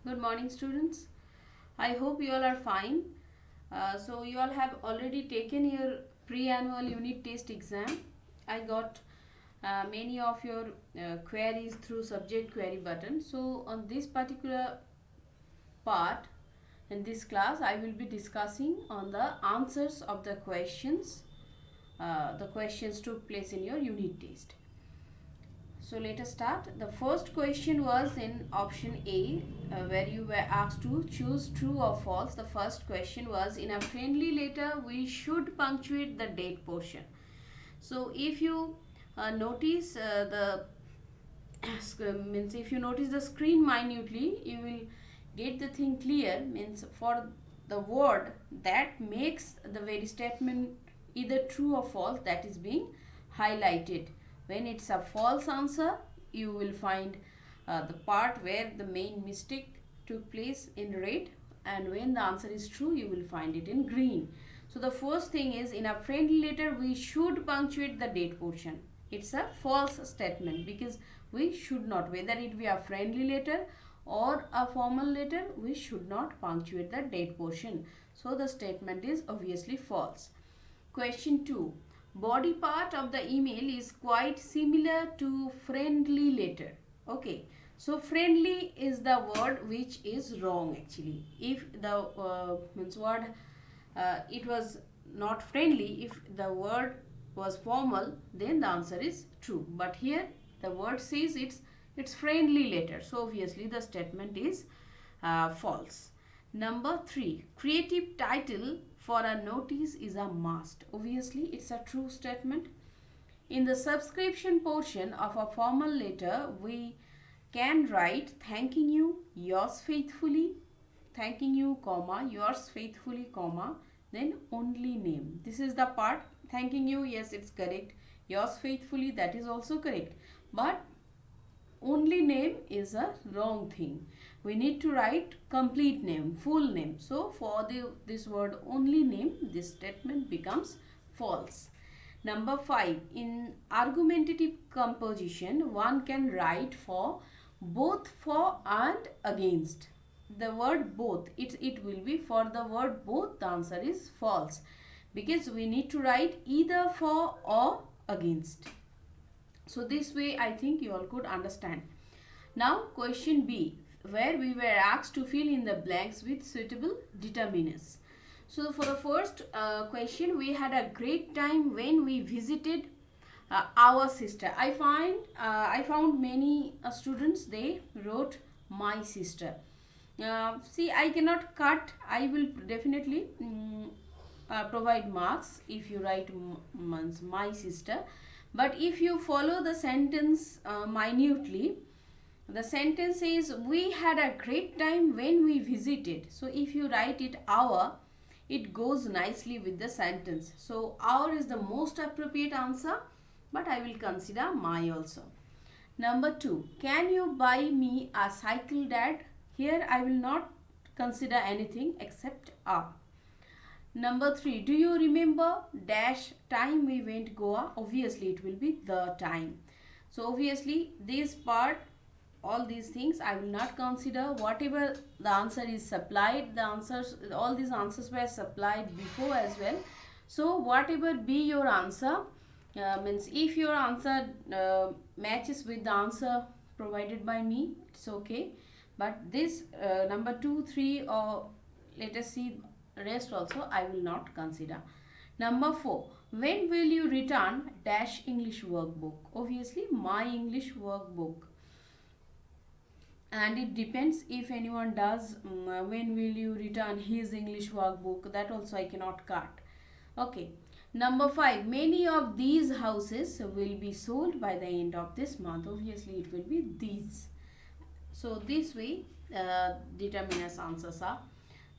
Good morning, students. I hope you all are fine. So you all have already taken your pre-annual unit test exam. I got many of your queries through subject query button. So on this particular part in this class, I will be discussing on the answers of the questions. The questions took place in your unit test. So let us start. The first question was in option A, where you were asked to choose true or false. The first question was, in a friendly letter we should punctuate the date portion. So if you notice means if you notice the screen minutely, you will get the thing clear. Means for the word that makes the very statement either true or false, that is being highlighted. When it's a false answer, you will find the part where the main mistake took place in red, and when the answer is true, you will find it in green. So the first thing is, in a friendly letter we should punctuate the date portion. It's a false statement because we should not, whether it be a friendly letter or a formal letter, we should not punctuate the date portion. So the statement is obviously false. Question 2. Body part of the email is quite similar to friendly letter. Okay. So friendly is the word which is wrong actually. If the word it was not friendly, if the word was formal, then the answer is true. But here the word says it's friendly letter. So obviously the statement is false. Number 3. Creative title for a notice is a must. Obviously it's a true statement. In the subscription portion of a formal letter, we can write thanking you, yours faithfully, thanking you, comma, yours faithfully, comma, then only name. This is the part. Thanking you, yes, it's correct. Yours faithfully, that is also correct. But only name is a wrong thing. We need to write complete name, full name. So for this word only name, this statement becomes false. Number 5. In argumentative composition, one can write for, both, for and against. The word both, it will be for the word both, the answer is false, because we need to write either for or against. So this way I think you all could understand. Now question B, where we were asked to fill in the blanks with suitable determinants. So for the first question, we had a great time when we visited our sister. I found many students, they wrote my sister. See, I cannot cut. I will definitely provide marks if you write my sister. But if you follow the sentence minutely, the sentence is, we had a great time when we visited. So if you write it our, it goes nicely with the sentence. So our is the most appropriate answer, but I will consider my also. Number 2, can you buy me a cycle, dad? Here I will not consider anything except a. Number 3, do you remember dash time we went Goa? Obviously it will be the time. So obviously this part, all these things I will not consider. Whatever the answer is supplied, the answers, all these answers were supplied before as well. So whatever be your answer, means if your answer matches with the answer provided by me, it's okay. But this number 2, 3, or let us see rest also, I will not consider. Number 4, when will you return dash English workbook? Obviously my English workbook. And it depends if anyone does when will you return his English workbook, that also I cannot cut. Okay. Number 5, many of these houses will be sold by the end of this month. Obviously it will be these. So this way determiners answers are.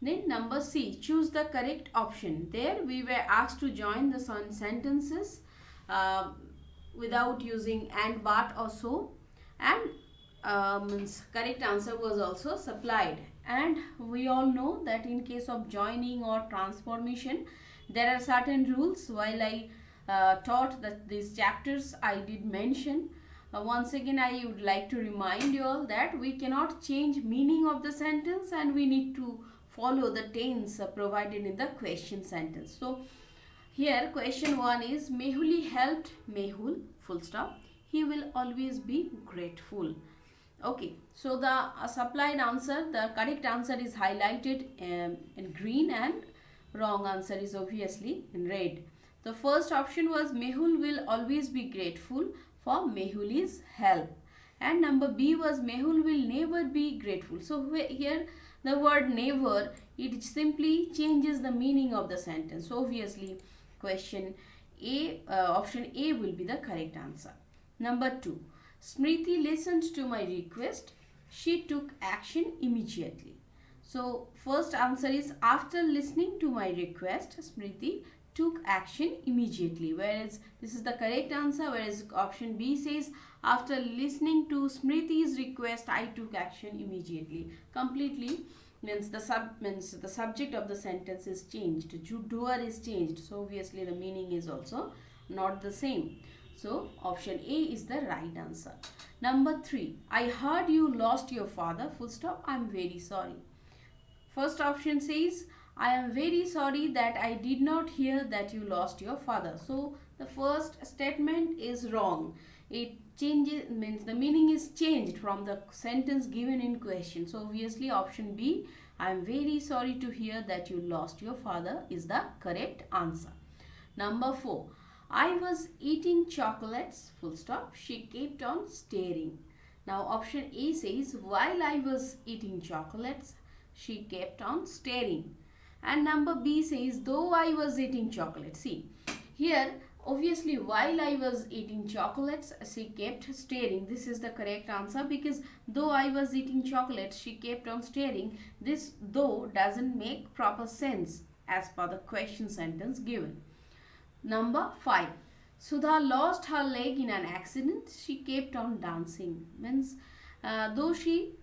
Then number C, choose the correct option. There we were asked to join the sentences without using and, but, or so, and correct answer was also supplied. And we all know that in case of joining or transformation, there are certain rules. While I taught that these chapters, I did mention once again I would like to remind you all that we cannot change meaning of the sentence and we need to follow the tense provided in the question sentence. So here question 1 is Mehuli helped Mehul, full stop. He will always be grateful. Okay, so the supplied answer, the correct answer is highlighted in green and wrong answer is obviously in red. The first option was Mehul will always be grateful for Mehuli's help. And number B was Mehul will never be grateful. So here the word never, it simply changes the meaning of the sentence. So obviously question A, option A will be the correct answer. Number 2. Smriti listened to my request. She took action immediately. So first answer is after listening to my request, Smriti took action immediately. Whereas this is the correct answer. Whereas option B says after listening to Smriti's request, I took action immediately. Completely means the subject of the sentence is changed. Doer is changed. So obviously the meaning is also not the same. So option A is the right answer. Number 3. I heard you lost your father. Full stop. I am very sorry. First option says I am very sorry that I did not hear that you lost your father. So the first statement is wrong. It changes, means the meaning is changed from the sentence given in question. So obviously option B, I am very sorry to hear that you lost your father, is the correct answer. Number 4. I was eating chocolates, full stop. She kept on staring. Now option A says while I was eating chocolates, she kept on staring. And number B says though I was eating chocolates. See, here obviously while I was eating chocolates, she kept staring. This is the correct answer because though I was eating chocolates, she kept on staring. This though doesn't make proper sense as per the question sentence given. Number 5. Sudha lost her leg in an accident. She kept on dancing. Means though she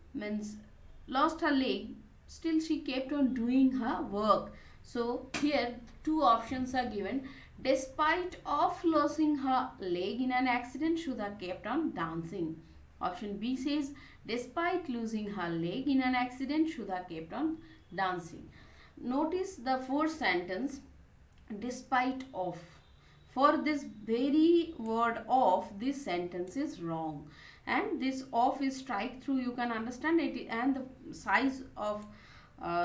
lost her leg, still she kept on doing her work. So here two options are given. Despite of losing her leg in an accident, Sudha kept on dancing. Option B says despite losing her leg in an accident, Sudha kept on dancing. Notice the fourth sentence, despite of. For this very word of, this sentence is wrong and this of is strike through. You can understand it, and the size of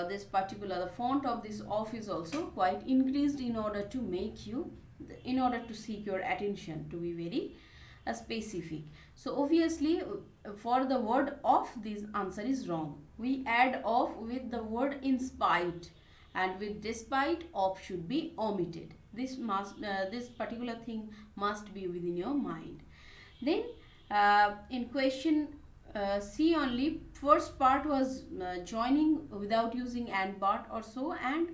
this particular, the font of this of is also quite increased in order to make you, in order to seek your attention, to be very specific. So obviously for the word of, this answer is wrong. We add of with the word in spite, and with despite of should be omitted. This particular thing must be within your mind. Then in question C only, first part was joining without using and but or so, and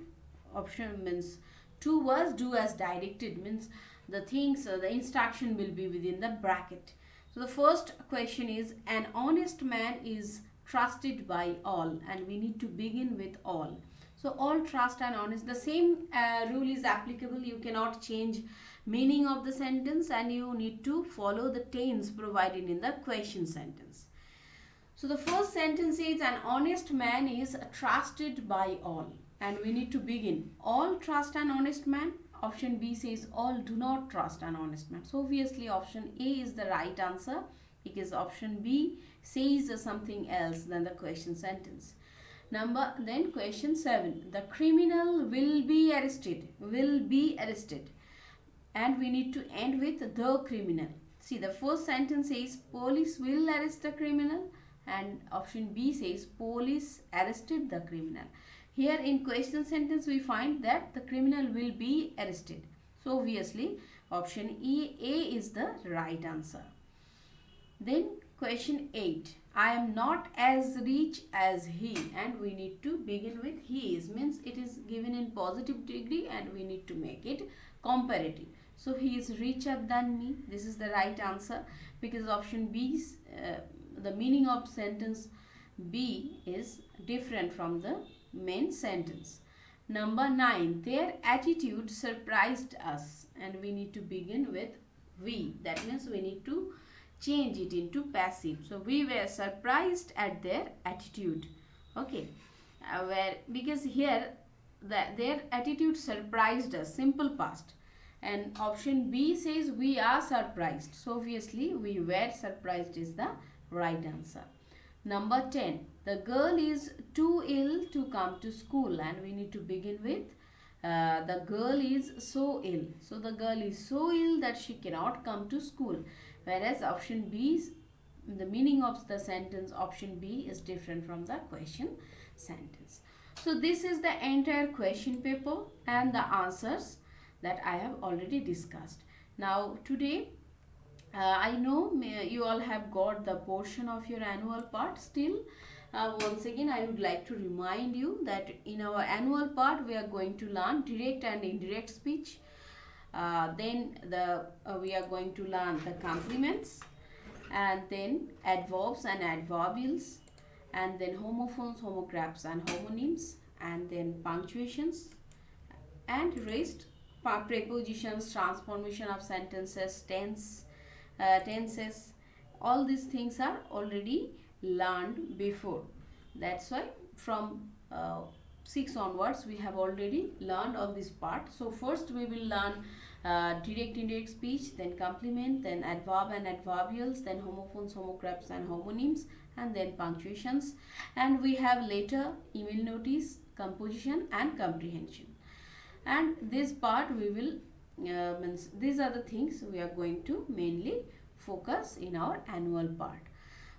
option means 2 was do as directed, means the things, the instruction will be within the bracket. So the first question is an honest man is trusted by all, and we need to begin with all. So all trust and honest, the same rule is applicable. You cannot change meaning of the sentence and you need to follow the tense provided in the question sentence. So the first sentence is an honest man is trusted by all, and we need to begin all trust an honest man. Option B says all do not trust an honest man. So obviously option A is the right answer because option B says something else than the question sentence. Then question 7. The criminal will be arrested. Will be arrested. And we need to end with the criminal. See, the first sentence says police will arrest the criminal, and option B says police arrested the criminal. Here in question sentence we find that the criminal will be arrested. So obviously option A is the right answer. Then question 8. I am not as rich as he, and we need to begin with he is, means it is given in positive degree and we need to make it comparative. So he is richer than me. This is the right answer because option B, the meaning of sentence B is different from the main sentence. Number 9. Their attitude surprised us, and we need to begin with we. That means we need to change it into passive. So we were surprised at their attitude. Okay, where because here their attitude surprised us, simple past, and option B says we are surprised. So obviously we were surprised is the right answer. Number 10, the girl is too ill to come to school, and we need to begin with the girl is so ill. So the girl is so ill that she cannot come to school. Whereas option B is the meaning of the sentence, option B is different from the question sentence. So this is the entire question paper and the answers that I have already discussed. Now today I know you all have got the portion of your annual part. Still, once again, I would like to remind you that in our annual part, we are going to learn direct and indirect speech. Then we are going to learn the complements, and then adverbs and adverbials, and then homophones, homographs, and homonyms, and then punctuations, and rest prepositions, transformation of sentences, tenses. All these things are already learned before. That's why from 6 onwards we have already learned all this part. So first we will learn direct indirect speech, then complement, then adverb and adverbials, then homophones, homographs, and homonyms, and then punctuations, and we have later email notice, composition, and comprehension. And this part we will these are the things we are going to mainly focus in our annual part.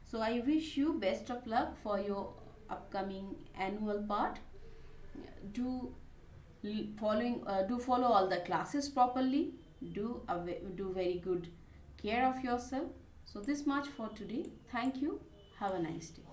So I wish you best of luck for your upcoming annual part. Do follow all the classes properly. Do very good care of yourself. So this much for today. Thank you. Have a nice day.